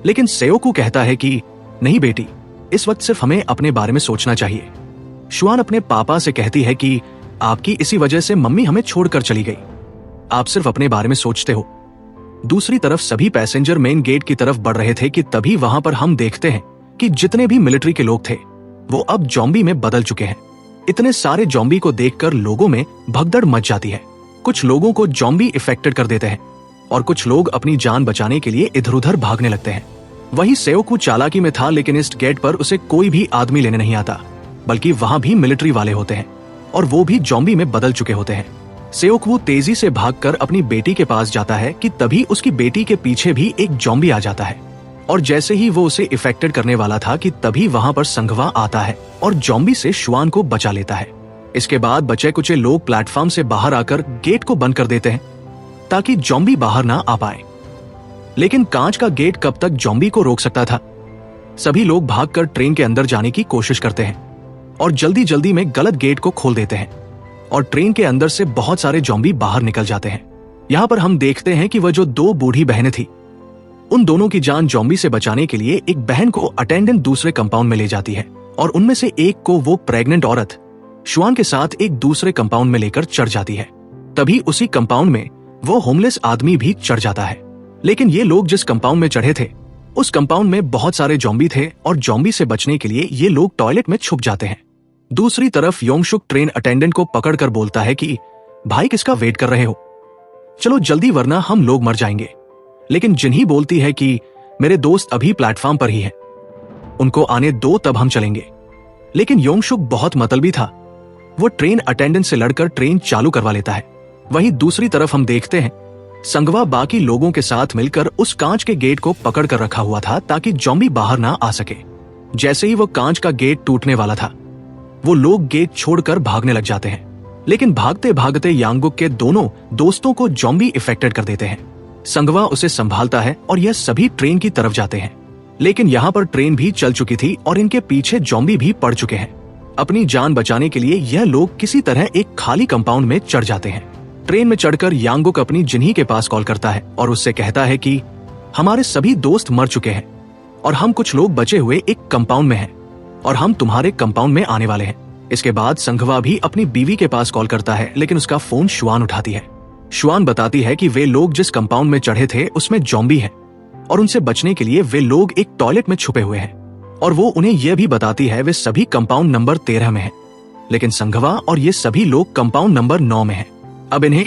लेकिन सेओकू कहता है कि नहीं बेटी, इस वक्त सिर्फ हमें अपने बारे में सोचना चाहिए। शुआन अपने पापा से कहती है कि आपकी इसी वजह से मम्मी हमें छोड़कर चली गई, आप सिर्फ अपने बारे में सोचते हो। दूसरी तरफ सभी पैसेंजर मेन गेट की तरफ बढ़ रहे थे कि तभी वहां पर हम देखते हैं कि जितने भी मिलिट्री के लोग थे वो अब जॉम्बी में बदल चुके हैं। इतने सारे जॉम्बी को देखकर लोगों में भगदड़ मच जाती है। कुछ लोगों को जॉम्बी इफेक्टेड कर देते हैं और कुछ लोग अपनी जान बचाने के लिए इधर उधर भागने लगते हैं। वही सेओकू चालाकी में था, लेकिन इस गेट पर उसे कोई भी आदमी लेने नहीं आता, बल्कि वहां भी मिलिट्री वाले होते हैं और वो भी जॉम्बी में बदल चुके होते हैं। सेओकू तेजी से भागकर अपनी बेटी के पास जाता है कि तभी उसकी बेटी के पीछे भी एक जॉम्बी आ जाता है और जैसे ही वो उसे इफेक्टेड करने वाला था कि तभी वहां पर संघवा आता है और जॉम्बी से शुआन को बचा लेता है। इसके बाद बचे कुछ लोग प्लेटफॉर्म से बाहर आकर गेट को बंद कर देते हैं ताकि जॉम्बी बाहर ना आ पाए। लेकिन कांच का गेट कब तक जॉम्बी को रोक सकता था? सभी लोग भागकर ट्रेन के अंदर जाने की कोशिश करते हैं और जल्दी जल्दी में गलत गेट को खोल देते हैं और ट्रेन के अंदर से बहुत सारे जॉम्बी बाहर निकल जाते हैं। यहाँ पर हम देखते हैं कि वह जो दो बूढ़ी बहनें थी, उन दोनों की जान जॉम्बी से बचाने के लिए एक बहन को अटेंडेंट दूसरे कंपाउंड में ले जाती है और उनमें से एक को वो प्रेग्नेंट औरत शुआन के साथ एक दूसरे कंपाउंड में लेकर चढ़ जाती है। तभी उसी कंपाउंड में वो होमलेस आदमी भी चढ़ जाता है। लेकिन ये लोग जिस कंपाउंड में चढ़े थे उस कंपाउंड में बहुत सारे जॉम्बी थे और जॉम्बी से बचने के लिए ये लोग टॉयलेट में छुप जाते हैं। दूसरी तरफ योंगशुक ट्रेन अटेंडेंट को पकड़कर बोलता है कि भाई किसका वेट कर रहे हो, चलो जल्दी वरना हम लोग मर जाएंगे। लेकिन जिन्ही बोलती है कि मेरे दोस्त अभी प्लेटफॉर्म पर ही है, उनको आने दो तब हम चलेंगे। लेकिन योंगशुक बहुत मतलबी था, वो ट्रेन अटेंडेंट से लड़कर ट्रेन चालू करवा लेता है। वहीं दूसरी तरफ हम देखते हैं संगवा बाकी लोगों के साथ मिलकर उस कांच के गेट को पकड़ कर रखा हुआ था ताकि जॉम्बी बाहर ना आ सके। जैसे ही वो कांच का गेट टूटने वाला था वो लोग गेट छोड़कर भागने लग जाते हैं। लेकिन भागते भागते यांगुक के दोनों दोस्तों को जॉम्बी इफेक्टेड कर देते हैं। संगवा उसे संभालता है और यह सभी ट्रेन की तरफ जाते हैं। लेकिन यहाँ पर ट्रेन भी चल चुकी थी और इनके पीछे जॉम्बी भी पड़ चुके हैं। अपनी जान बचाने के लिए यह लोग किसी तरह एक खाली कंपाउंड में चढ़ जाते हैं। ट्रेन में चढ़कर यांगुक अपनी जिन्ही के पास कॉल करता है और उससे कहता है कि हमारे सभी दोस्त मर चुके हैं और हम कुछ लोग बचे हुए एक कंपाउंड में हैं और हम तुम्हारे कंपाउंड में आने वाले हैं। इसके बाद संघवा भी अपनी बीवी के पास कॉल करता है, लेकिन उसका फोन शुआन उठाती है। शुआन बताती है कि वे लोग जिस कंपाउंड में चढ़े थे उसमें जॉम्बी हैं और उनसे बचने के लिए वे लोग एक टॉयलेट में छुपे हुए हैं और वो उन्हें यह भी बताती है वे सभी कंपाउंड नंबर 13 में हैं। लेकिन संघवा और ये सभी लोग कंपाउंड नंबर 9 में हैं। अब इन्हें